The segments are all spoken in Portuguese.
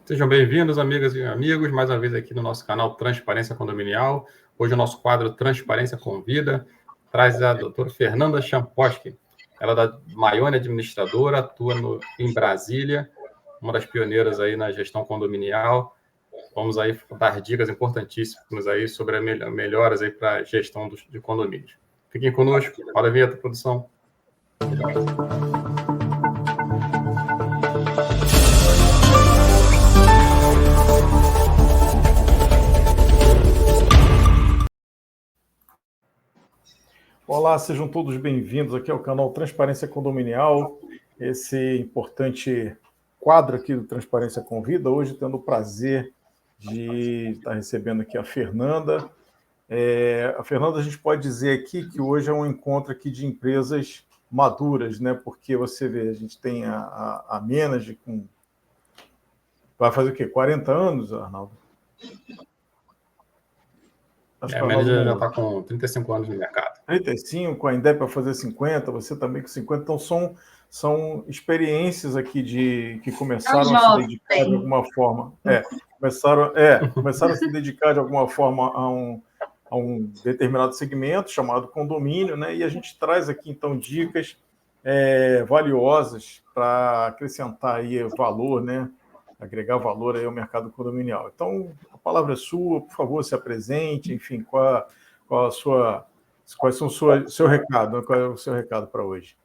Sejam bem-vindos, amigas e amigos, mais uma vez aqui no nosso canal Transparência Condominial. Hoje o nosso quadro Transparência Convida traz a doutora Fernanda Champoski. Ela é da Maione Administradora, atua em Brasília, uma das pioneiras aí na gestão condominial. Vamos aí dar dicas importantíssimas aí sobre melhoras aí para a gestão de condomínios. Fiquem conosco. Roda a vinheta, produção. Olá, sejam todos bem-vindos aqui ao canal Transparência Condominial, esse importante quadro aqui do Transparência Convida, hoje tendo o prazer de estar recebendo aqui a Fernanda. A Fernanda, a gente pode dizer aqui que hoje é um encontro aqui de empresas maduras, né? Porque você vê, a gente tem a Menage com... Vai fazer o quê? 40 anos, Arnaldo? A Menage já está com 35 anos no mercado. 35, a Indep vai fazer 50, você também com 50. Então, são experiências aqui que começaram a se dedicar de alguma forma. Começaram a se dedicar de alguma forma a um determinado segmento chamado condomínio, né? E a gente traz aqui, então, dicas valiosas para acrescentar aí valor, né? Agregar valor aí ao mercado condominial. Então, a palavra é sua, por favor, se apresente, enfim, qual é o seu recado para hoje?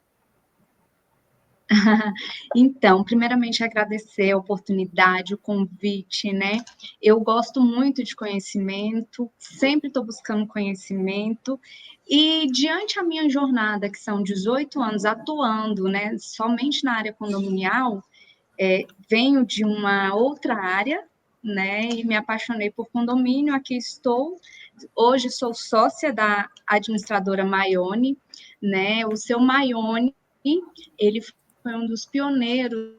Então, primeiramente, agradecer a oportunidade, o convite, né? Eu gosto muito de conhecimento, sempre estou buscando conhecimento, e diante a minha jornada, que são 18 anos atuando, né, somente na área condominial, venho de uma outra área, né, e me apaixonei por condomínio, aqui estou. Hoje sou sócia da administradora Maione, né, o seu Maione, ele foi um dos pioneiros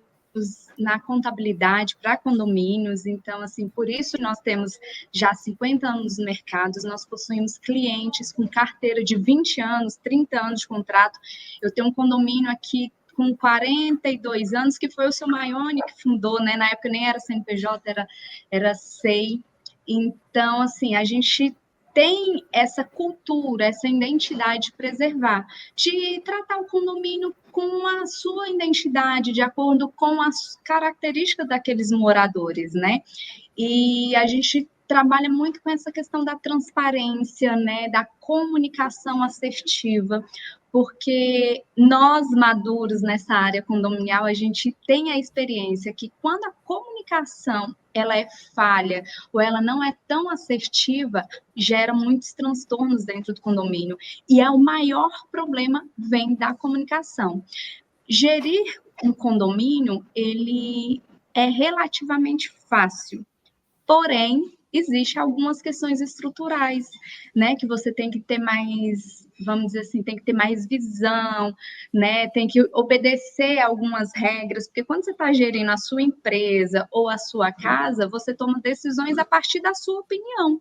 na contabilidade para condomínios, então, assim, por isso nós temos já 50 anos no mercado, nós possuímos clientes com carteira de 20 anos, 30 anos de contrato. Eu tenho um condomínio aqui com 42 anos, que foi o seu Maione que fundou, né? Na época nem era CNPJ, era SEI. Então, assim, a gente tem essa cultura, essa identidade de preservar, de tratar o condomínio com a sua identidade, de acordo com as características daqueles moradores, né? E a gente trabalha muito com essa questão da transparência, né, da comunicação assertiva, porque nós, maduros nessa área condominial, a gente tem a experiência que quando a comunicação ela é falha ou ela não é tão assertiva, gera muitos transtornos dentro do condomínio. E o maior problema vem da comunicação. Gerir um condomínio, ele é relativamente fácil, porém, existem algumas questões estruturais, né, que você tem que ter mais, vamos dizer assim, tem que ter mais visão, né, tem que obedecer algumas regras, porque quando você está gerindo a sua empresa ou a sua casa, você toma decisões a partir da sua opinião,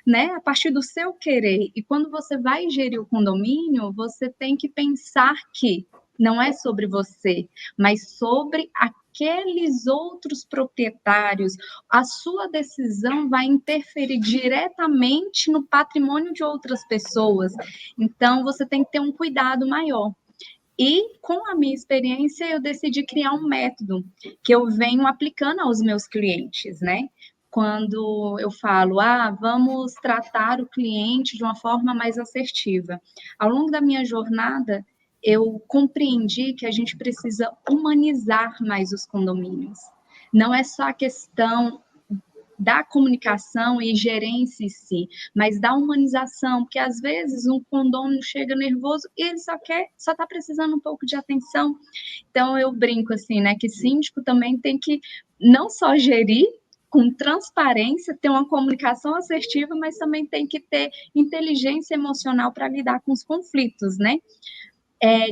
né, a partir do seu querer. E quando você vai gerir o condomínio, você tem que pensar que não é sobre você, mas sobre aqueles outros proprietários. A sua decisão vai interferir diretamente no patrimônio de outras pessoas. Então, você tem que ter um cuidado maior. E, com a minha experiência, eu decidi criar um método que eu venho aplicando aos meus clientes, né? Quando eu falo, vamos tratar o cliente de uma forma mais assertiva. Ao longo da minha jornada, eu compreendi que a gente precisa humanizar mais os condomínios. Não é só a questão da comunicação e gerência em si, mas da humanização, porque às vezes um condômino chega nervoso e ele só está precisando um pouco de atenção. Então eu brinco assim, né, que síndico também tem que não só gerir com transparência, ter uma comunicação assertiva, mas também tem que ter inteligência emocional para lidar com os conflitos, né?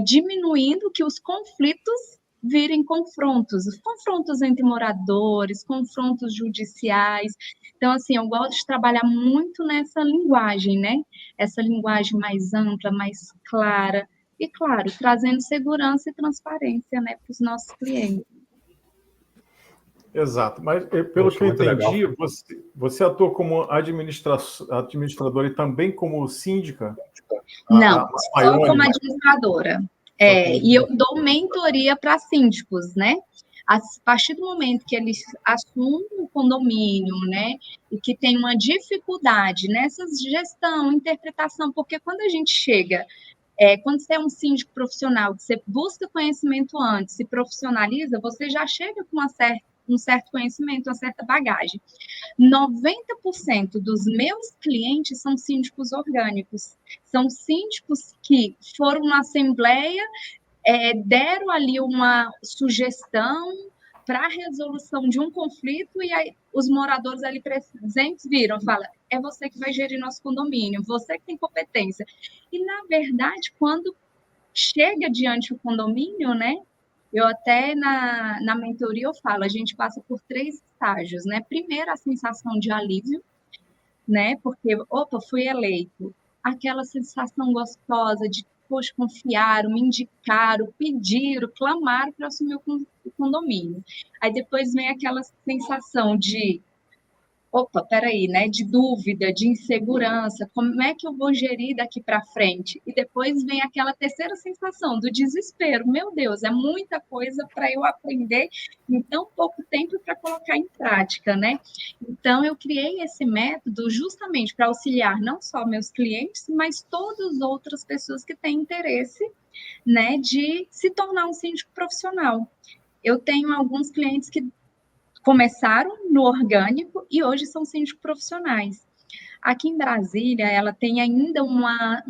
Diminuindo que os conflitos virem confrontos, os confrontos entre moradores, confrontos judiciais. Então, assim, eu gosto de trabalhar muito nessa linguagem, né? Essa linguagem mais ampla, mais clara, e, claro, trazendo segurança e transparência, né, para os nossos clientes. Exato, mas pelo que eu entendi, você atua como administradora e também como síndica? Não, só como administradora. E eu dou mentoria para síndicos, né? A partir do momento que eles assumem o condomínio, né, e que tem uma dificuldade nessa gestão, interpretação, porque quando a gente chega, quando você é um síndico profissional, que você busca conhecimento antes, se profissionaliza, você já chega com um certo conhecimento, uma certa bagagem. 90% dos meus clientes são síndicos orgânicos, são síndicos que foram na assembleia, deram ali uma sugestão para a resolução de um conflito e aí os moradores ali presentes viram, falam, é você que vai gerir nosso condomínio, você que tem competência. E, na verdade, quando chega diante do condomínio, né, eu até na mentoria eu falo, a gente passa por 3 estágios, né? Primeiro, a sensação de alívio, né? Porque, opa, fui eleito. Aquela sensação gostosa de, poxa, confiaram, me indicaram, pediram, clamaram para assumir o condomínio. Aí depois vem aquela sensação de, opa, peraí, né? De dúvida, de insegurança, como é que eu vou gerir daqui para frente? E depois vem aquela terceira sensação do desespero. Meu Deus, é muita coisa para eu aprender em tão pouco tempo para colocar em prática, né? Então, eu criei esse método justamente para auxiliar não só meus clientes, mas todas as outras pessoas que têm interesse, né, de se tornar um síndico profissional. Eu tenho alguns clientes que começaram no orgânico e hoje são síndicos profissionais. Aqui em Brasília, ela tem ainda uma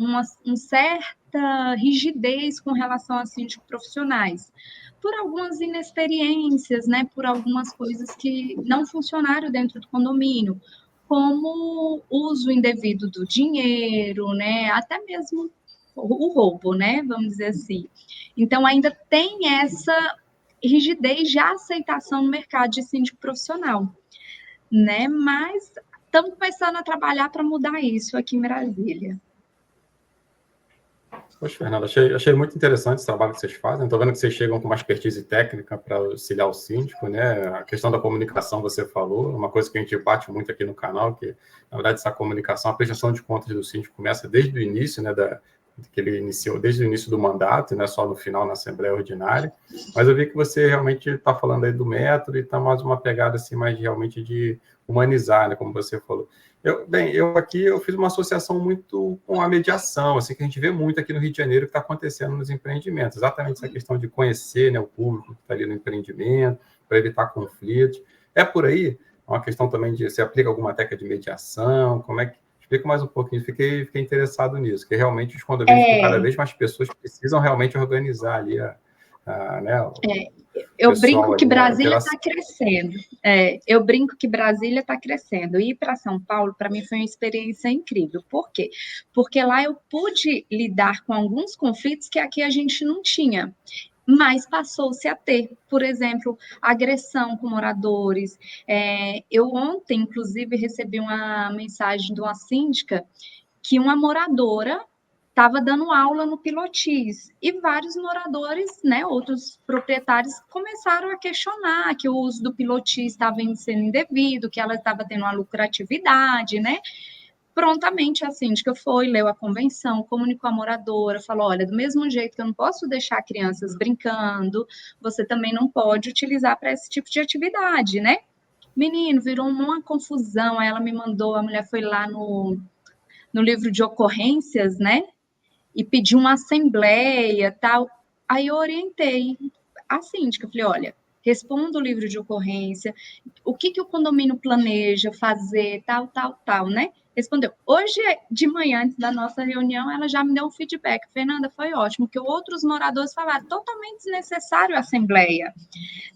certa rigidez com relação a síndicos profissionais, por algumas inexperiências, né, por algumas coisas que não funcionaram dentro do condomínio, como uso indevido do dinheiro, né, até mesmo o roubo, né, vamos dizer assim. Então, ainda tem essa rigidez de aceitação no mercado de síndico profissional, né? Mas estamos começando a trabalhar para mudar isso aqui em Brasília. Poxa, Fernanda, achei muito interessante esse trabalho que vocês fazem. Estou vendo que vocês chegam com uma expertise técnica para auxiliar o síndico, né? A questão da comunicação, você falou, uma coisa que a gente bate muito aqui no canal, que, na verdade, essa comunicação, a prestação de contas do síndico começa desde o início, né? Que ele iniciou desde o início do mandato, não é só no final na Assembleia Ordinária, mas eu vi que você realmente está falando aí do método e está mais uma pegada assim, mais realmente de humanizar, né, como você falou. Eu fiz uma associação muito com a mediação, assim, que a gente vê muito aqui no Rio de Janeiro que está acontecendo nos empreendimentos, exatamente essa questão de conhecer, né, o público que está ali no empreendimento, para evitar conflitos. É por aí? É uma questão também de você aplica alguma técnica de mediação, como é que explica mais um pouquinho, fiquei interessado nisso, que realmente os condomínios com cada vez mais pessoas precisam realmente organizar ali eu brinco que Brasília está crescendo. Eu brinco que Brasília está crescendo. Ir para São Paulo, para mim, foi uma experiência incrível. Por quê? Porque lá eu pude lidar com alguns conflitos que aqui a gente não tinha. Mas passou-se a ter, por exemplo, agressão com moradores. Eu ontem, inclusive, recebi uma mensagem de uma síndica que uma moradora estava dando aula no Pilotis e vários moradores, né, outros proprietários, começaram a questionar que o uso do Pilotis estava sendo indevido, que ela estava tendo uma lucratividade, né? Prontamente a síndica foi, leu a convenção, comunicou a moradora, falou, olha, do mesmo jeito que eu não posso deixar crianças brincando, você também não pode utilizar para esse tipo de atividade, né? Menino, virou uma confusão, aí ela me mandou, a mulher foi lá no livro de ocorrências, né? E pediu uma assembleia, tal. Aí eu orientei a síndica, falei, olha, responda o livro de ocorrência, o que o condomínio planeja fazer, tal, né? Respondeu. Hoje de manhã, antes da nossa reunião, ela já me deu um feedback. Fernanda, foi ótimo, que outros moradores falaram, totalmente desnecessário a assembleia,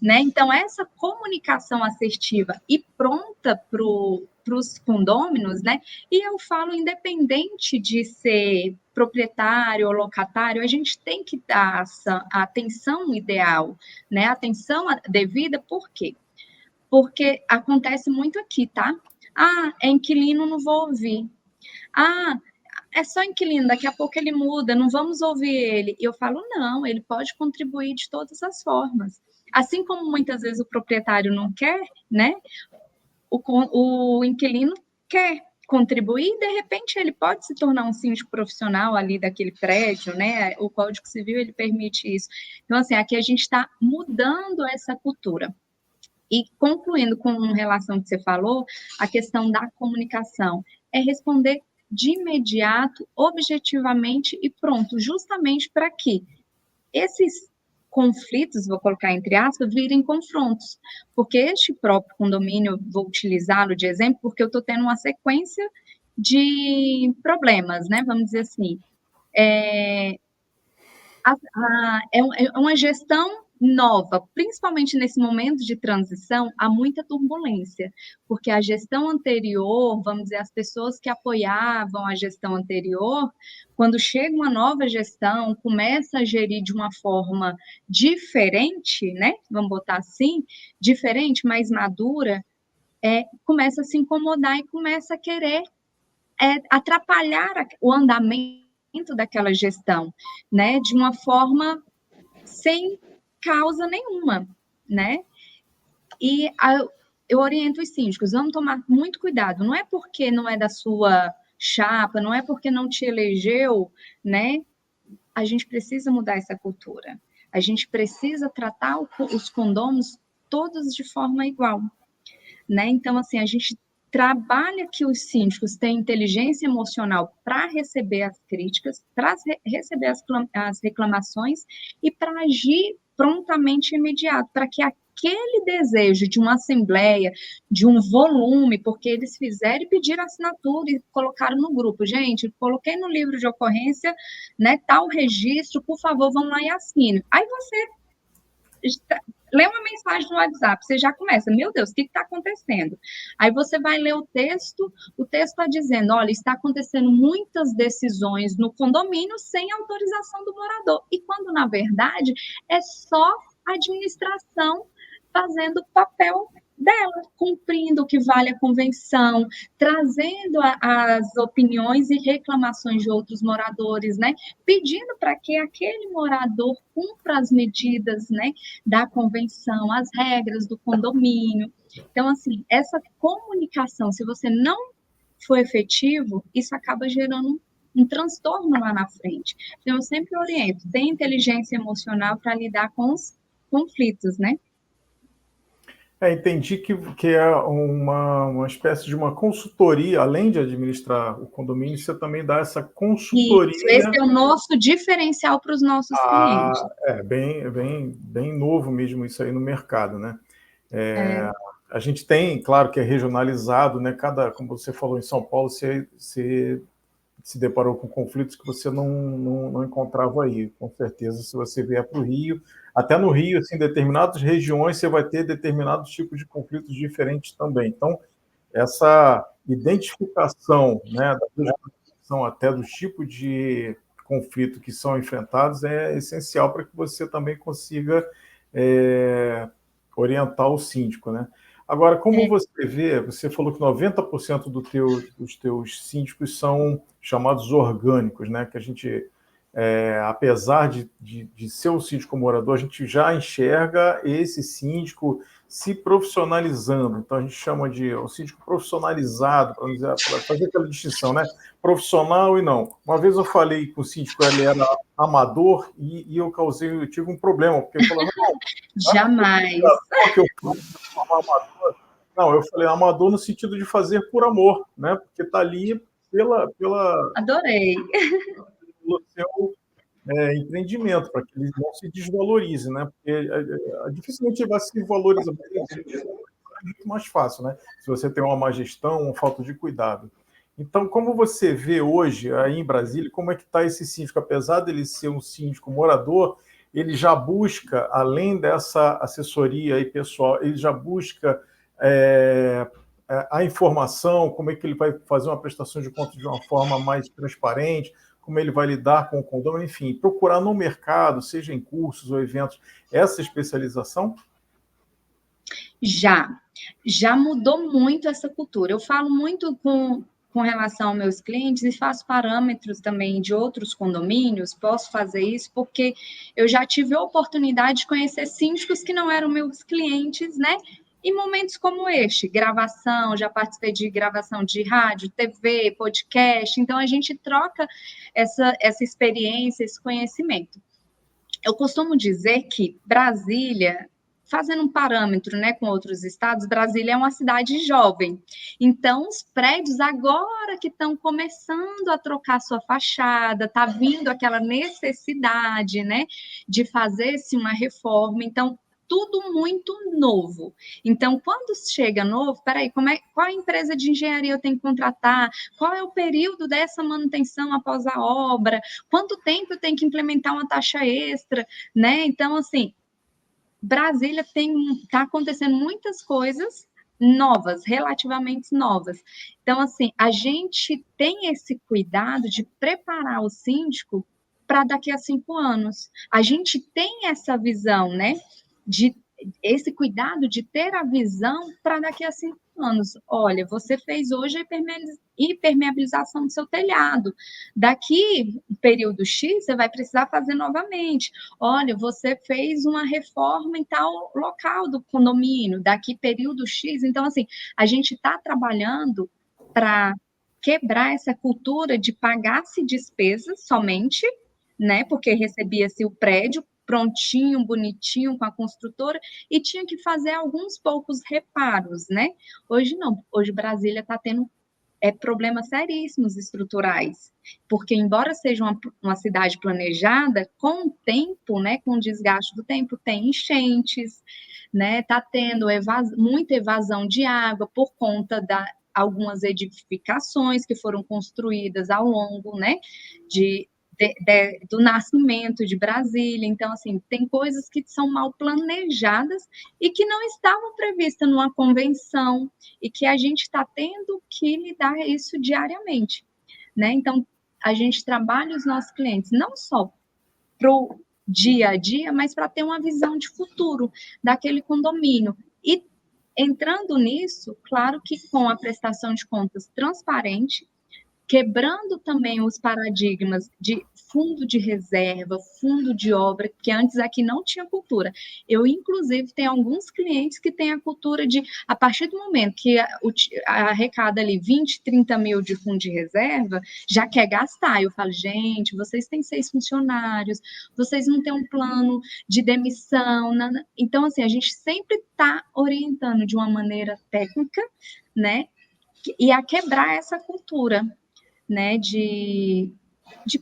né? Então, essa comunicação assertiva e pronta para os condôminos, né? E eu falo, independente de ser proprietário ou locatário, a gente tem que dar a atenção ideal, né? A atenção devida, por quê? Porque acontece muito aqui, tá? Ah, é inquilino, não vou ouvir. Ah, é só inquilino, daqui a pouco ele muda, não vamos ouvir ele. E eu falo, não, ele pode contribuir de todas as formas. Assim como muitas vezes o proprietário não quer, né? O inquilino quer contribuir, e de repente ele pode se tornar um síndico profissional ali daquele prédio, né? O Código Civil ele permite isso. Então, assim, aqui a gente está mudando essa cultura. E concluindo com relação ao que você falou, a questão da comunicação é responder de imediato, objetivamente e pronto, justamente para que esses conflitos, vou colocar entre aspas, virem confrontos. Porque este próprio condomínio, vou utilizá-lo de exemplo, porque eu estou tendo uma sequência de problemas, né? Vamos dizer assim. É uma gestão nova, principalmente nesse momento de transição, há muita turbulência, porque a gestão anterior, vamos dizer, as pessoas que apoiavam a gestão anterior, quando chega uma nova gestão, começa a gerir de uma forma diferente, né? Vamos botar assim, diferente, mais madura, começa a se incomodar e começa a querer atrapalhar o andamento daquela gestão, né? De uma forma sem causa nenhuma, né? E eu oriento os síndicos, vamos tomar muito cuidado, não é porque não é da sua chapa, não é porque não te elegeu, né? A gente precisa mudar essa cultura. A gente precisa tratar os condôminos todos de forma igual, né? Então, assim, a gente trabalha que os síndicos têm inteligência emocional para receber as críticas, para receber as reclamações e para agir prontamente e imediato, para que aquele desejo de uma assembleia, de um volume, porque eles fizeram e pediram assinatura e colocaram no grupo. Gente, coloquei no livro de ocorrência, né, tal registro, por favor, vão lá e assinem. Aí você lê uma mensagem no WhatsApp, você já começa, meu Deus, o que está acontecendo? Aí você vai ler o texto está dizendo, olha, está acontecendo muitas decisões no condomínio sem autorização do morador. E quando, na verdade, é só a administração fazendo o papel dela, cumprindo o que vale a convenção, trazendo as opiniões e reclamações de outros moradores, né? Pedindo para que aquele morador cumpra as medidas, né, da convenção, as regras do condomínio. Então, assim, essa comunicação, se você não for efetivo, isso acaba gerando um transtorno lá na frente. Então, eu sempre oriento, tem inteligência emocional para lidar com os conflitos, né? Entendi que é uma espécie de uma consultoria, além de administrar o condomínio, você também dá essa consultoria. Isso, esse é o nosso diferencial para os nossos clientes. Bem novo mesmo isso aí no mercado, né? A gente tem, claro que é regionalizado, né? Como você falou, em São Paulo, você se deparou com conflitos que você não encontrava aí, com certeza, se você vier para o Rio. Até no Rio, assim, em determinadas regiões, você vai ter determinados tipos de conflitos diferentes também. Então, essa identificação, né, até do tipo de conflito que são enfrentados é essencial para que você também consiga orientar o síndico, né? Agora, como você vê, você falou que 90% dos teus síndicos são chamados orgânicos, né? Que a gente, apesar de ser um síndico morador, a gente já enxerga esse síndico se profissionalizando. Então, a gente chama de um síndico profissionalizado, para fazer aquela distinção, né? Profissional e não. Uma vez eu falei com o síndico, ele era amador, e eu tive um problema, porque ele falou, não, jamais. Não, eu falei amador no sentido de fazer por amor, né? Porque está ali pela Adorei. pelo seu empreendimento, para que ele não se desvalorize, né? Porque dificilmente ele vai se valorizar, é muito mais fácil, né? Se você tem uma má gestão, uma falta de cuidado. Então, como você vê hoje aí em Brasília, como é que está esse síndico? Apesar dele ser um síndico morador, ele já busca, além dessa assessoria aí pessoal, ele já busca a informação, como é que ele vai fazer uma prestação de contas de uma forma mais transparente, como ele vai lidar com o condomínio, enfim, procurar no mercado, seja em cursos ou eventos, essa especialização? Já mudou muito essa cultura. Eu falo muito com com relação aos meus clientes e faço parâmetros também de outros condomínios, posso fazer isso porque eu já tive a oportunidade de conhecer síndicos que não eram meus clientes, né? Em momentos como este, gravação, já participei de gravação de rádio, TV, podcast, então a gente troca essa experiência, esse conhecimento. Eu costumo dizer que Brasília, fazendo um parâmetro, né, com outros estados, Brasília é uma cidade jovem. Então, os prédios agora que estão começando a trocar sua fachada, tá vindo aquela necessidade, né, de fazer-se uma reforma. Então, tudo muito novo. Então, quando chega novo, peraí, qual a empresa de engenharia eu tenho que contratar? Qual é o período dessa manutenção após a obra? Quanto tempo eu tenho que implementar uma taxa extra, né? Então, assim, Brasília está acontecendo muitas coisas novas, relativamente novas. Então, assim, a gente tem esse cuidado de preparar o síndico para daqui a 5 anos. A gente tem essa visão, né? Esse cuidado de ter a visão para daqui a 5 anos. Olha, você fez hoje a impermeabilização do seu telhado. Daqui, período X, você vai precisar fazer novamente. Olha, você fez uma reforma em tal local do condomínio. Daqui, período X. Então, assim, a gente está trabalhando para quebrar essa cultura de pagar-se despesas somente, né? Porque recebia-se o prédio prontinho, bonitinho, com a construtora, e tinha que fazer alguns poucos reparos, né? Hoje não, hoje Brasília está tendo problemas seríssimos estruturais, porque embora seja uma cidade planejada, com o tempo, né, com o desgaste do tempo, tem enchentes, né, está tendo muita evasão de água por conta algumas edificações que foram construídas ao longo, né, do nascimento de Brasília. Então, assim, tem coisas que são mal planejadas e que não estavam previstas numa convenção e que a gente está tendo que lidar isso diariamente, né? Então, a gente trabalha os nossos clientes não só para o dia a dia, mas para ter uma visão de futuro daquele condomínio. E entrando nisso, claro que com a prestação de contas transparente, quebrando também os paradigmas de fundo de reserva, fundo de obra, que antes aqui não tinha cultura. Eu, inclusive, tenho alguns clientes que têm a cultura de, a partir do momento que arrecada ali 20, 30 mil de fundo de reserva, já quer gastar. Eu falo, gente, vocês têm 6 funcionários, vocês não têm um plano de demissão. Então, assim, a gente sempre está orientando de uma maneira técnica, né, e a quebrar essa cultura, né, de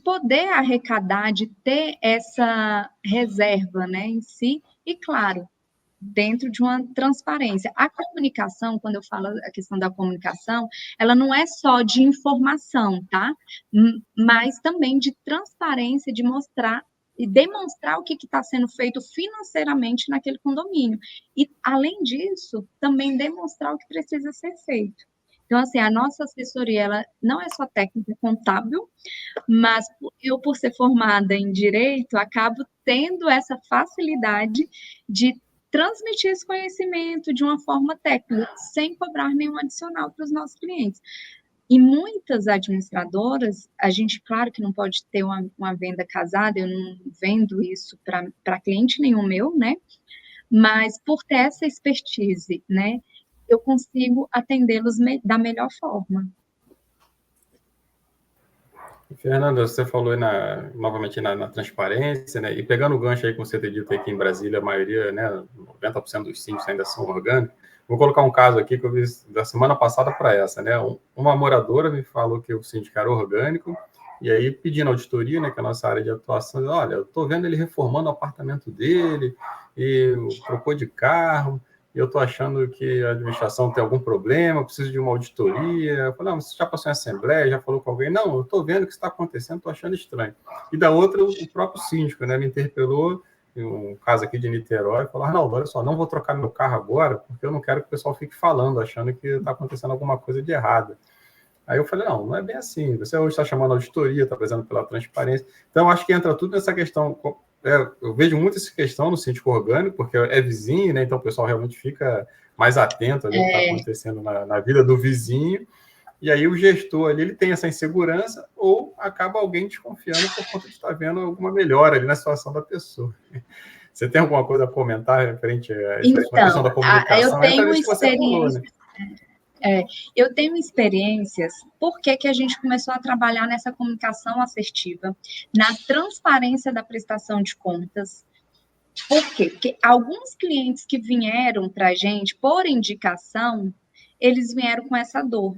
poder arrecadar, de ter essa reserva, né, em si, e claro, dentro de uma transparência. A comunicação, quando eu falo a questão da comunicação, ela não é só de informação, tá? Mas também de transparência, de mostrar e demonstrar o que está sendo feito financeiramente naquele condomínio. E, além disso, também demonstrar o que precisa ser feito. Então, assim, a nossa assessoria, ela não é só técnica contábil, mas eu, por ser formada em Direito, acabo tendo essa facilidade de transmitir esse conhecimento de uma forma técnica, sem cobrar nenhum adicional para os nossos clientes. E muitas administradoras, a gente, claro que não pode ter uma venda casada, eu não vendo isso para cliente nenhum meu, né? Mas por ter essa expertise, né? Eu consigo atendê-los da melhor forma. Fernanda, você falou aí novamente na transparência, né? E pegando o gancho aí, como você tem dito aí que em Brasília, a maioria, né, 90% dos síndicos ainda são orgânicos. Vou colocar um caso aqui que eu vi da semana passada para essa, né? Uma moradora me falou que o síndico era orgânico, e aí pedindo auditoria, né, que é a nossa área de atuação, olha, eu estou vendo ele reformando o apartamento dele, e trocou de carro, e eu estou achando que a administração tem algum problema, preciso de uma auditoria. Eu falei, não, você já passou em assembleia, já falou com alguém? Não, eu estou vendo o que está acontecendo, estou achando estranho. E da outra, o próprio síndico, né, me interpelou, um caso aqui de Niterói, falou, não, olha só, não vou trocar meu carro agora, porque eu não quero que o pessoal fique falando, achando que está acontecendo alguma coisa de errado. Aí eu falei, não é bem assim, você hoje está chamando a auditoria, está prezando pela transparência. Então, acho que entra tudo nessa questão. Eu vejo muito essa questão no síndico orgânico, porque é vizinho, né? Então o pessoal realmente fica mais atento ali ao que está acontecendo na vida do vizinho. E aí o gestor ali, ele tem essa insegurança ou acaba alguém desconfiando por conta de estar vendo alguma melhora ali na situação da pessoa. Você tem alguma coisa a comentar referente a essa questão da comunicação? Eu tenho Isso que você falou, né? Eu tenho experiências. Por que a gente começou a trabalhar nessa comunicação assertiva, na transparência da prestação de contas? Por quê? Porque alguns clientes que vieram para a gente por indicação, eles vieram com essa dor.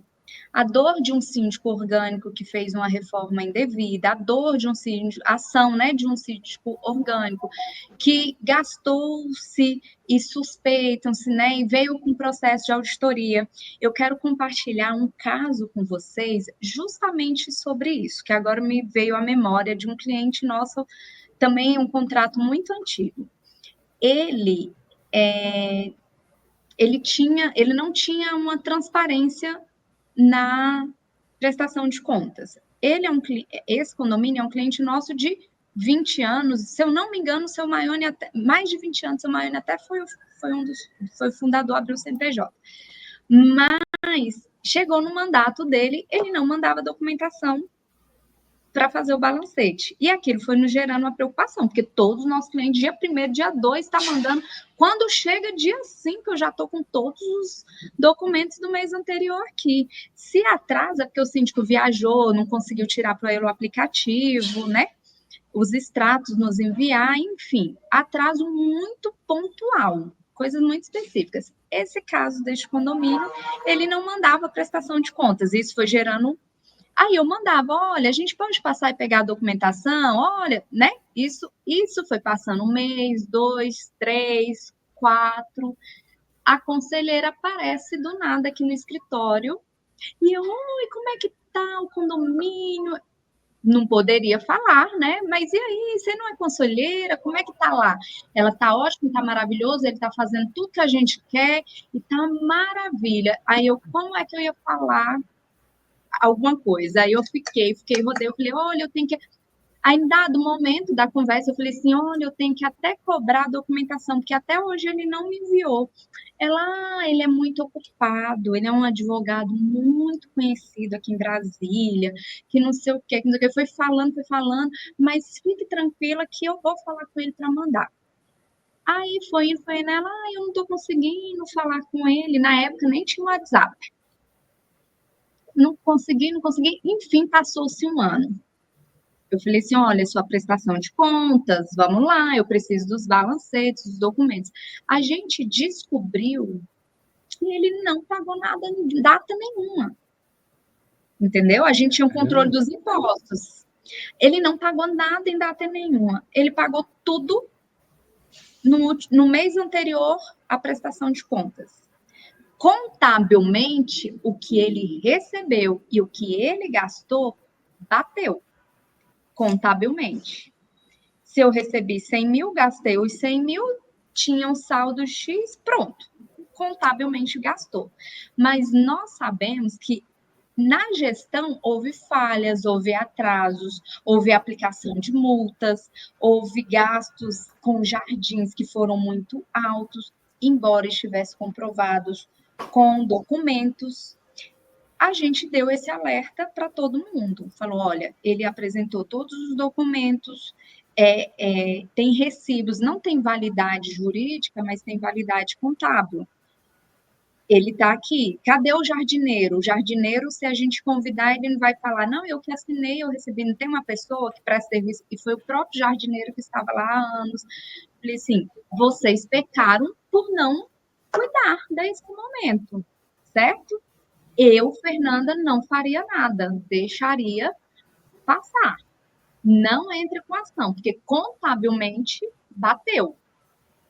A dor de um síndico orgânico que fez uma reforma indevida, a dor de um síndico, ação, né, de um síndico orgânico que gastou-se e suspeitam-se, né, e veio com processo de auditoria. Eu quero compartilhar um caso com vocês justamente sobre isso, que agora me veio à memória de um cliente nosso, também um contrato muito antigo. Ele não tinha uma transparência na prestação de contas. Esse condomínio é um cliente nosso de 20 anos, se eu não me engano, seu Maione até mais de 20 anos, seu Maione até foi fundador, abriu o CNPJ. Mas chegou no mandato dele, ele não mandava documentação para fazer o balancete. E aquilo foi nos gerando uma preocupação, porque todos os nossos clientes, dia 1º, dia 2, está mandando. Quando chega dia 5, eu já estou com todos os documentos do mês anterior aqui. Se atrasa, porque o síndico viajou, não conseguiu tirar para ele o aplicativo, né? Os extratos nos enviar, enfim, atraso muito pontual, coisas muito específicas. Esse caso deste condomínio, ele não mandava prestação de contas, isso foi gerando. Aí eu mandava, olha, a gente pode passar e pegar a documentação, olha, né? Isso foi passando 1 mês, 2, 3, 4. A conselheira aparece do nada aqui no escritório e eu, oi, como é que tá o condomínio? Não poderia falar, né? Mas e aí, você não é conselheira? Como é que tá lá? Ela tá ótimo, tá maravilhoso, ele tá fazendo tudo que a gente quer e tá maravilha. Aí eu, como é que eu ia falar alguma coisa? Aí eu rodei, eu falei, olha, eu tenho que... Aí, em dado momento da conversa, eu falei assim, olha, eu tenho que até cobrar a documentação, porque até hoje ele não me enviou. Ela, ele é muito ocupado, ele é um advogado muito conhecido aqui em Brasília, que não sei o quê, que não sei o quê. Foi falando, mas fique tranquila que eu vou falar com ele para mandar. Aí foi nela, eu não estou conseguindo falar com ele, na época nem tinha WhatsApp. Não consegui, enfim, passou-se um ano. Eu falei assim, olha, sua prestação de contas, vamos lá, eu preciso dos balancetes, dos documentos. A gente descobriu que ele não pagou nada em data nenhuma. Entendeu? A gente tinha um controle dos impostos. Ele não pagou nada em data nenhuma. Ele pagou tudo no mês anterior à prestação de contas. Contabilmente, o que ele recebeu e o que ele gastou, bateu. Contabilmente. Se eu recebi 100 mil, gastei os 100 mil, tinha um saldo X, pronto. Contabilmente gastou. Mas nós sabemos que na gestão houve falhas, houve atrasos, houve aplicação de multas, houve gastos com jardins que foram muito altos, embora estivesse comprovados com documentos. A gente deu esse alerta para todo mundo. Falou, olha, ele apresentou todos os documentos, tem recibos, não tem validade jurídica, mas tem validade contábil. Ele está aqui. Cadê o jardineiro? O jardineiro, se a gente convidar, ele não vai falar, não, eu que assinei, eu recebi. Não tem uma pessoa que presta serviço, e foi o próprio jardineiro que estava lá há anos. Falei assim, vocês pecaram por não cuidar desse momento, certo? Eu, Fernanda, não faria nada, deixaria passar. Não entre com ação, porque contabilmente bateu.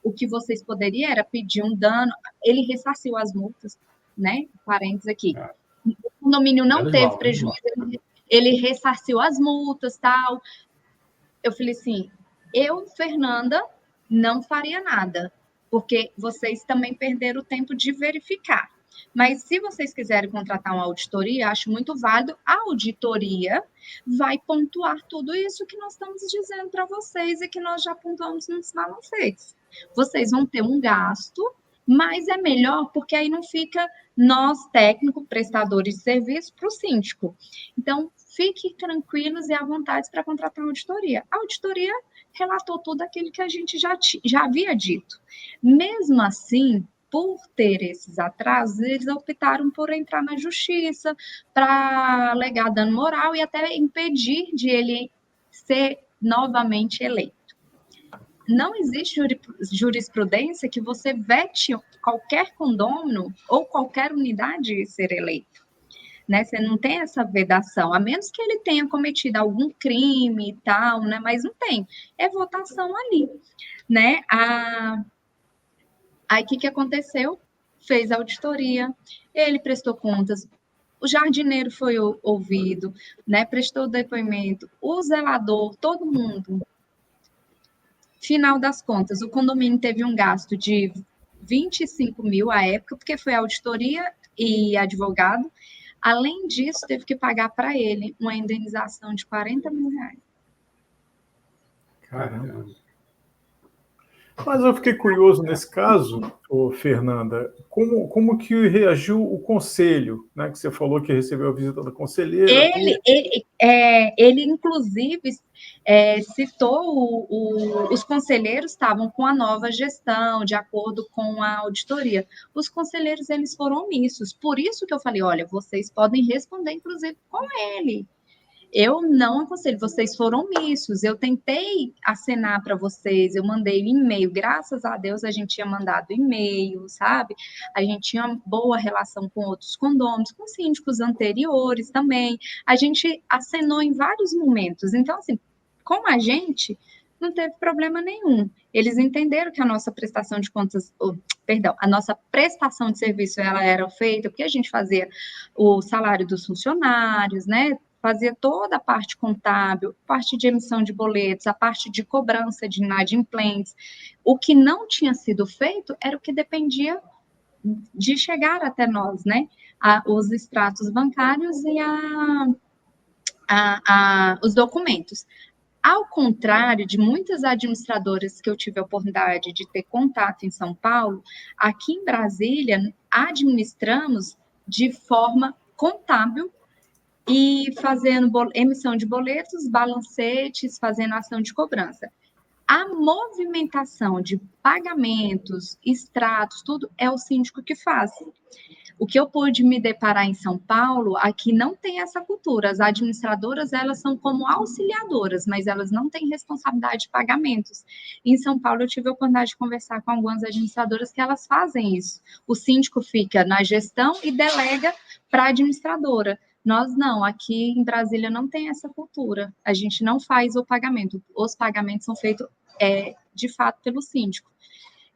O que vocês poderiam era pedir um dano, ele ressarciu as multas, né? Parênteses aqui. O condomínio não teve prejuízo, ele ressarciu as multas, tal. Eu falei assim, eu, Fernanda, não faria nada, porque vocês também perderam o tempo de verificar. Mas se vocês quiserem contratar uma auditoria, acho muito válido. A auditoria vai pontuar tudo isso que nós estamos dizendo para vocês e que nós já pontuamos nos balancetes. Vocês vão ter um gasto Mas é melhor porque aí não fica nós, técnico, prestadores de serviço, para o síndico. Então, fiquem tranquilos e à vontade para contratar uma auditoria. A auditoria relatou tudo aquilo que a gente já havia dito. Mesmo assim, por ter esses atrasos, eles optaram por entrar na justiça para alegar dano moral e até impedir de ele ser novamente eleito. Não existe jurisprudência que você vete qualquer condômino ou qualquer unidade ser eleito. Né? Você não tem essa vedação, a menos que ele tenha cometido algum crime e tal, né? Mas não tem. É votação ali. Né? Aí o que aconteceu? Fez a auditoria, ele prestou contas, o jardineiro foi ouvido, né? Prestou depoimento, o zelador, todo mundo. Final das contas, o condomínio teve um gasto de 25 mil à época, porque foi auditoria e advogado. Além disso, teve que pagar para ele uma indenização de 40 mil reais. Caramba. Mas eu fiquei curioso nesse caso, Fernanda, como que reagiu o conselho, né? Que você falou que recebeu a visita da conselheira. Ele inclusive, citou os conselheiros estavam com a nova gestão, de acordo com a auditoria. Os conselheiros, eles foram omissos. Por isso que eu falei, olha, vocês podem responder, inclusive, com ele. Eu não aconselho, vocês foram omissos. Eu tentei acenar para vocês, eu mandei um e-mail. Graças a Deus a gente tinha mandado e-mail, sabe? A gente tinha uma boa relação com outros condôminos, com síndicos anteriores também. A gente acenou em vários momentos. Então, assim, com a gente, não teve problema nenhum. Eles entenderam que a nossa prestação de contas, a nossa prestação de serviço ela era feita porque a gente fazia o salário dos funcionários, né? Fazia toda a parte contábil, parte de emissão de boletos, a parte de cobrança de inadimplentes. O que não tinha sido feito era o que dependia de chegar até nós, né? Os extratos bancários e os documentos. Ao contrário de muitas administradoras que eu tive a oportunidade de ter contato em São Paulo, aqui em Brasília, administramos de forma contábil e fazendo emissão de boletos, balancetes, fazendo ação de cobrança. A movimentação de pagamentos, extratos, tudo é o síndico que faz. O que eu pude me deparar em São Paulo, aqui não tem essa cultura. As administradoras, elas são como auxiliadoras, mas elas não têm responsabilidade de pagamentos. Em São Paulo, eu tive a oportunidade de conversar com algumas administradoras que elas fazem isso. O síndico fica na gestão e delega para a administradora. Nós não, aqui em Brasília não tem essa cultura. A gente não faz o pagamento. Os pagamentos são feitos, de fato, pelo síndico,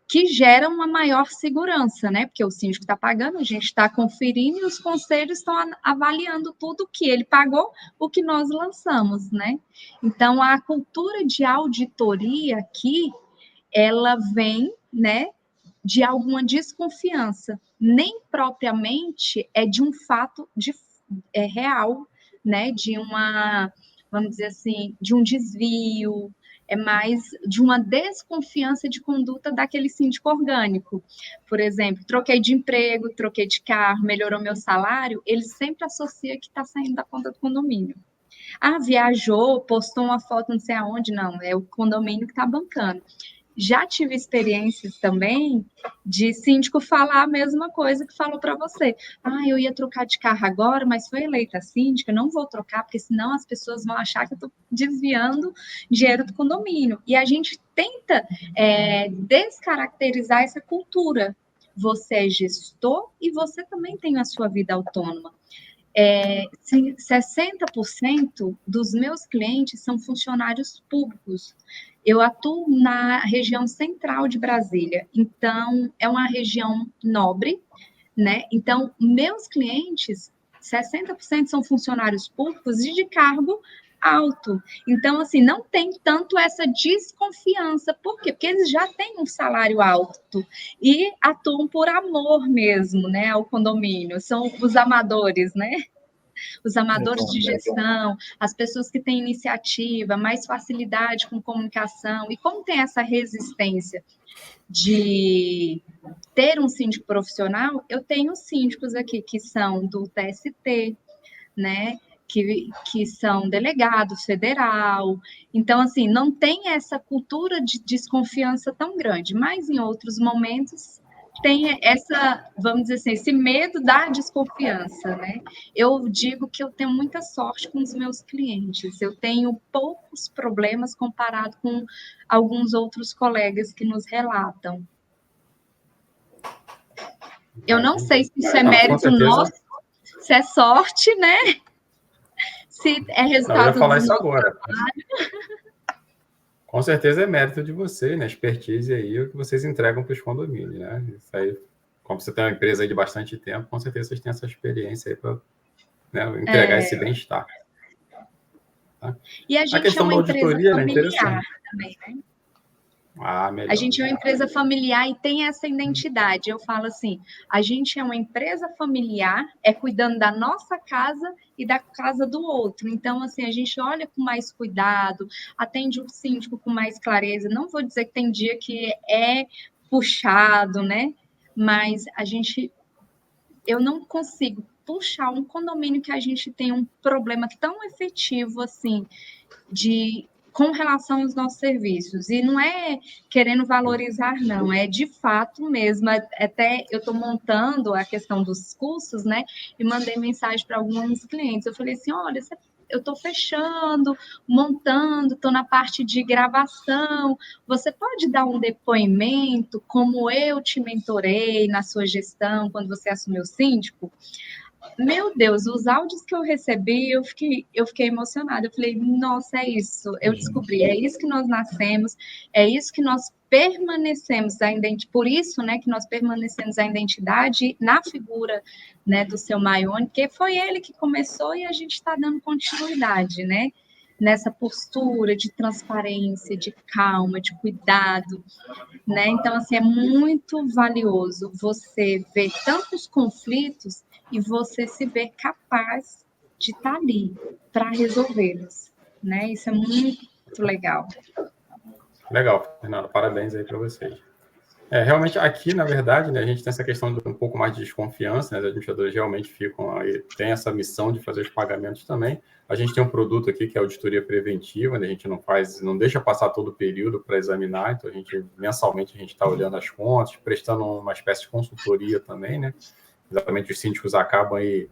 que gera uma maior segurança, né? Porque o síndico está pagando, a gente está conferindo e os conselhos estão avaliando tudo que ele pagou, o que nós lançamos, né? Então, a cultura de auditoria aqui, ela vem, né, de alguma desconfiança. Nem propriamente é de um fato real, né, de uma, vamos dizer assim, de um desvio, é mais de uma desconfiança de conduta daquele síndico orgânico. Por exemplo, troquei de emprego, troquei de carro, melhorou meu salário, ele sempre associa que está saindo da conta do condomínio. Ah, viajou, postou uma foto não sei aonde, não, é o condomínio que está bancando. Já tive experiências também de síndico falar a mesma coisa que falou para você. Ah, eu ia trocar de carro agora, mas foi eleita síndica, não vou trocar, porque senão as pessoas vão achar que eu estou desviando dinheiro do condomínio. E a gente tenta descaracterizar essa cultura. Você é gestor e você também tem a sua vida autônoma. 60% dos meus clientes são funcionários públicos. Eu atuo na região central de Brasília, então é uma região nobre, né? Então, meus clientes, 60% são funcionários públicos e de cargo alto. Então, assim, não tem tanto essa desconfiança. Por quê? Porque eles já têm um salário alto e atuam por amor mesmo, né, ao condomínio. São os amadores, né? os amadores de gestão, as pessoas que têm iniciativa, mais facilidade com comunicação, e como tem essa resistência de ter um síndico profissional, eu tenho síndicos aqui que são do TST, né? Que são delegados federal. Então, assim, não tem essa cultura de desconfiança tão grande, mas em outros momentos tem essa, vamos dizer assim, esse medo da desconfiança, né? Eu digo que eu tenho muita sorte com os meus clientes, eu tenho poucos problemas comparado com alguns outros colegas que nos relatam. Eu não sei se isso é mérito nosso, se é sorte, né? Se é resultado. Eu ia falar isso agora. Com certeza é mérito de vocês, né? Expertise aí, o que vocês entregam para os condomínios, né? Isso aí, como você tem uma empresa aí de bastante tempo, com certeza vocês têm essa experiência aí para, né, entregar esse bem-estar. Tá? E a gente é uma empresa familiar também, né? Melhor. A gente é uma empresa familiar e tem essa identidade. Eu falo assim, a gente é uma empresa familiar, é cuidando da nossa casa e da casa do outro. Então, assim, a gente olha com mais cuidado, atende o síndico com mais clareza. Não vou dizer que tem dia que é puxado, né? Mas eu não consigo puxar um condomínio que a gente tem um problema tão efetivo, assim, com relação aos nossos serviços. E não é querendo valorizar, não, é de fato mesmo. Até eu estou montando a questão dos cursos, né? E mandei mensagem para alguns clientes. Eu falei assim: olha, eu estou fechando, montando, estou na parte de gravação. Você pode dar um depoimento, como eu te mentorei na sua gestão, quando você assumiu o síndico? Meu Deus, os áudios que eu recebi, eu fiquei emocionada. Eu falei, nossa, é isso. Eu descobri, é isso que nós nascemos, é isso que nós permanecemos, por isso, né, que nós permanecemos a identidade na figura, né, do seu Maione, porque foi ele que começou e a gente está dando continuidade, né, nessa postura de transparência, de calma, de cuidado, né? Então, assim, é muito valioso você ver tantos conflitos e você se ver capaz de estar ali para resolvê-los, né? Isso é muito legal. Legal, Fernanda, parabéns aí para vocês. Realmente aqui, na verdade, né, a gente tem essa questão de um pouco mais de desconfiança, né? Os administradores realmente ficam aí, tem essa missão de fazer os pagamentos também. A gente tem um produto aqui que é a auditoria preventiva, né? A gente não deixa passar todo o período para examinar, então mensalmente a gente está olhando as contas, prestando uma espécie de consultoria também, né? Exatamente, os síndicos acabam aí,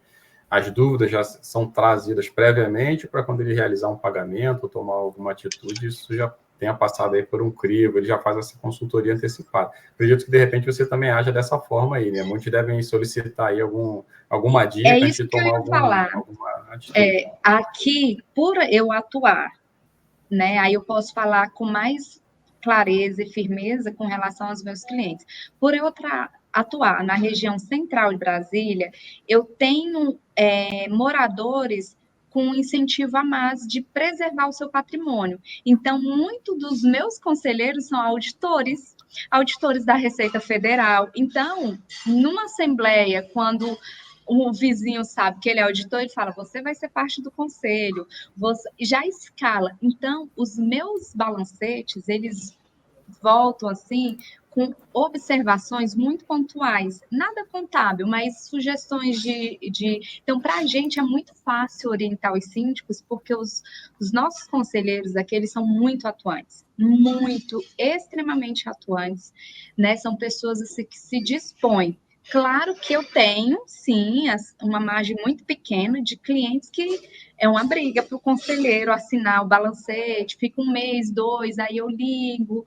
as dúvidas já são trazidas previamente para quando ele realizar um pagamento ou tomar alguma atitude, isso já tenha passado aí por um crivo, ele já faz essa consultoria antecipada. Acredito que, de repente, você também haja dessa forma aí, né? Muitos devem solicitar aí alguma dica antes de tomar alguma atitude. Aqui, por eu atuar, né? Aí eu posso falar com mais clareza e firmeza com relação aos meus clientes. Por eu atuar na região central de Brasília, eu tenho moradores com incentivo a mais de preservar o seu patrimônio. Então, muitos dos meus conselheiros são auditores da Receita Federal. Então, numa assembleia, quando o vizinho sabe que ele é auditor, ele fala, você vai ser parte do conselho, você já escala. Então, os meus balancetes, eles voltam assim, com observações muito pontuais, nada contábil, mas sugestões Então, para a gente é muito fácil orientar os síndicos, porque os nossos conselheiros aqui, eles são muito atuantes, extremamente atuantes, né? São pessoas assim, que se dispõem. Claro que eu tenho, sim, uma margem muito pequena de clientes que é uma briga para o conselheiro assinar o balancete, fica 1 mês, 2, aí eu ligo,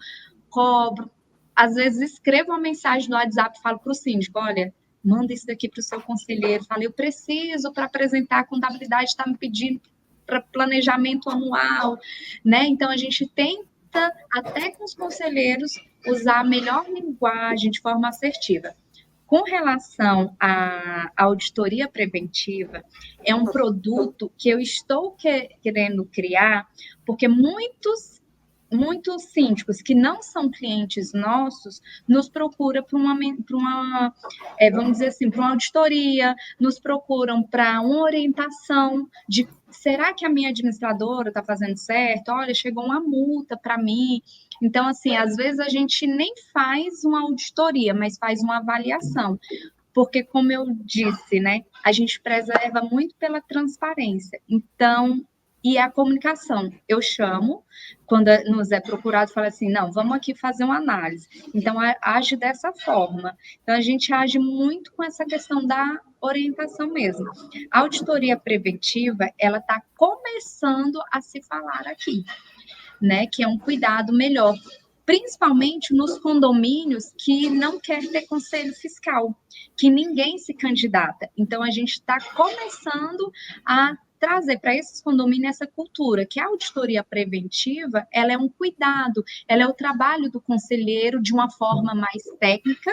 cobro. Às vezes escrevo uma mensagem no WhatsApp e falo para o síndico, olha, manda isso daqui para o seu conselheiro. Falo, eu preciso para apresentar a contabilidade, está me pedindo para planejamento anual, né? Então, a gente tenta, até com os conselheiros, usar a melhor linguagem de forma assertiva. Com relação à auditoria preventiva, é um produto que eu estou querendo criar, porque muitos muitos síndicos que não são clientes nossos nos procuram para uma vamos dizer assim, para uma auditoria, nos procuram para uma orientação de será que a minha administradora está fazendo certo? Olha, chegou uma multa para mim. Então, assim, às vezes a gente nem faz uma auditoria, mas faz uma avaliação. Porque, como eu disse, né, a gente preserva muito pela transparência. Então, e a comunicação. Eu chamo, quando nos é procurado, falo assim, não, vamos aqui fazer uma análise. Então, age dessa forma. Então, a gente age muito com essa questão da orientação mesmo. A auditoria preventiva, ela está começando a se falar aqui, né, que é um cuidado melhor, principalmente nos condomínios que não quer ter conselho fiscal, que ninguém se candidata. Então, a gente está começando a trazer para esses condomínios essa cultura, que a auditoria preventiva, ela é um cuidado, ela é o trabalho do conselheiro de uma forma mais técnica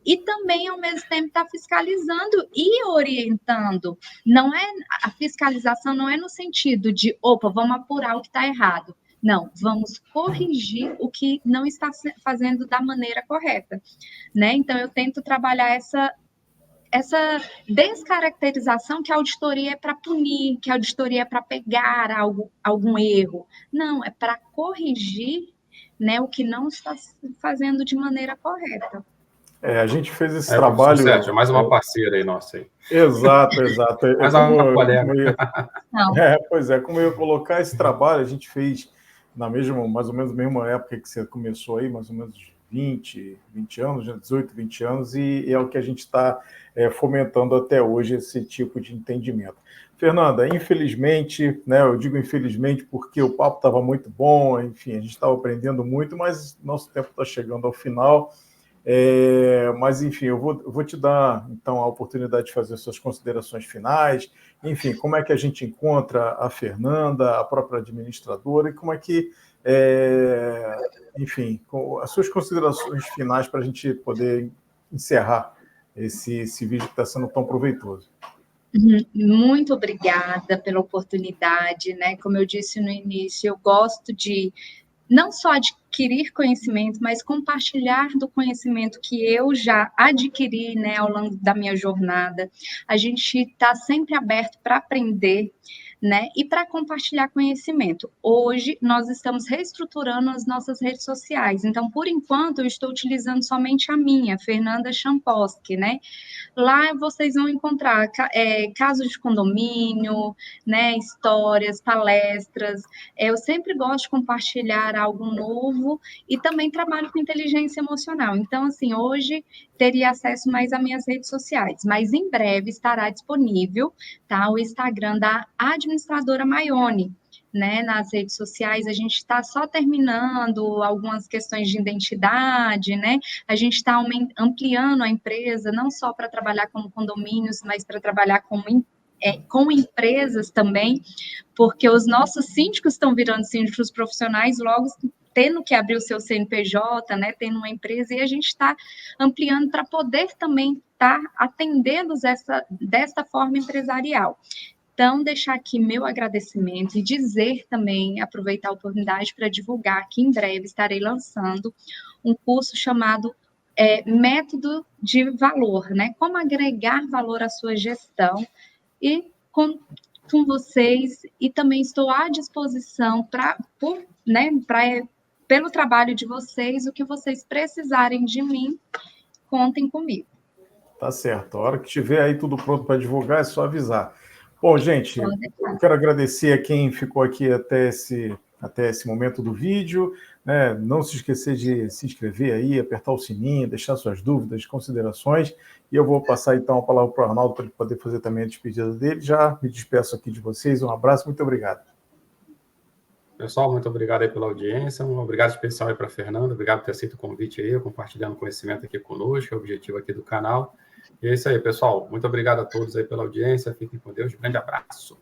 e também, ao mesmo tempo, está fiscalizando e orientando. Não é, a fiscalização não é no sentido de, opa, vamos apurar o que está errado. Não, vamos corrigir o que não está fazendo da maneira correta, né? Então, eu tento trabalhar essa descaracterização que a auditoria é para punir, que a auditoria é para pegar algum erro. Não, é para corrigir, né, o que não está fazendo de maneira correta. A gente fez esse trabalho... Sérgio, mais uma parceira aí nossa. Aí. Exato. Mais uma colega. Pois é, como eu ia colocar esse trabalho, a gente fez mais ou menos na mesma época que você começou aí, mais ou menos 20 anos, 18, 20 anos, e é o que a gente está fomentando até hoje, esse tipo de entendimento. Fernanda, infelizmente, né, eu digo infelizmente porque o papo estava muito bom, enfim, a gente estava aprendendo muito, mas nosso tempo está chegando ao final. Mas, enfim, eu vou te dar, então, a oportunidade de fazer suas considerações finais. Enfim, como é que a gente encontra a Fernanda, a própria administradora, e como é que, enfim, as suas considerações finais para a gente poder encerrar esse vídeo que está sendo tão proveitoso. Muito obrigada pela oportunidade, né? Como eu disse no início, eu gosto de não só adquirir conhecimento, mas compartilhar do conhecimento que eu já adquiri, né, ao longo da minha jornada. A gente está sempre aberto para aprender, né, e para compartilhar conhecimento. Hoje, nós estamos reestruturando as nossas redes sociais. Então, por enquanto, eu estou utilizando somente a minha, Fernanda Champoski, né? Lá vocês vão encontrar casos de condomínio, né, histórias, palestras. Eu sempre gosto de compartilhar algo novo e também trabalho com inteligência emocional. Então, assim, hoje teria acesso mais às minhas redes sociais, mas em breve estará disponível, tá, o Instagram da administradora Maione, né, nas redes sociais. A gente está só terminando algumas questões de identidade, né? A gente está ampliando a empresa, não só para trabalhar como condomínios, mas para trabalhar com empresas também, porque os nossos síndicos estão virando síndicos profissionais, logo tendo que abrir o seu CNPJ, né, tendo uma empresa, e a gente está ampliando para poder também estar atendendo desta forma empresarial. Então, deixar aqui meu agradecimento e dizer também, aproveitar a oportunidade para divulgar que em breve estarei lançando um curso chamado Método de Valor, né? Como agregar valor à sua gestão, e com vocês, e também estou à disposição pelo trabalho de vocês, o que vocês precisarem de mim, contem comigo. Tá certo. A hora que tiver aí tudo pronto para divulgar, é só avisar. Bom, gente, eu quero agradecer a quem ficou aqui até esse momento do vídeo, né? Não se esquecer de se inscrever aí, apertar o sininho, deixar suas dúvidas, considerações, e eu vou passar então a palavra para o Arnaldo para ele poder fazer também a despedida dele. Já me despeço aqui de vocês, um abraço, muito obrigado. Pessoal, muito obrigado aí pela audiência, um obrigado especial aí para a Fernanda, obrigado por ter aceito o convite aí, compartilhando conhecimento aqui conosco, é o objetivo aqui do canal. E é isso aí, pessoal, muito obrigado a todos aí pela audiência, fiquem com Deus, grande abraço.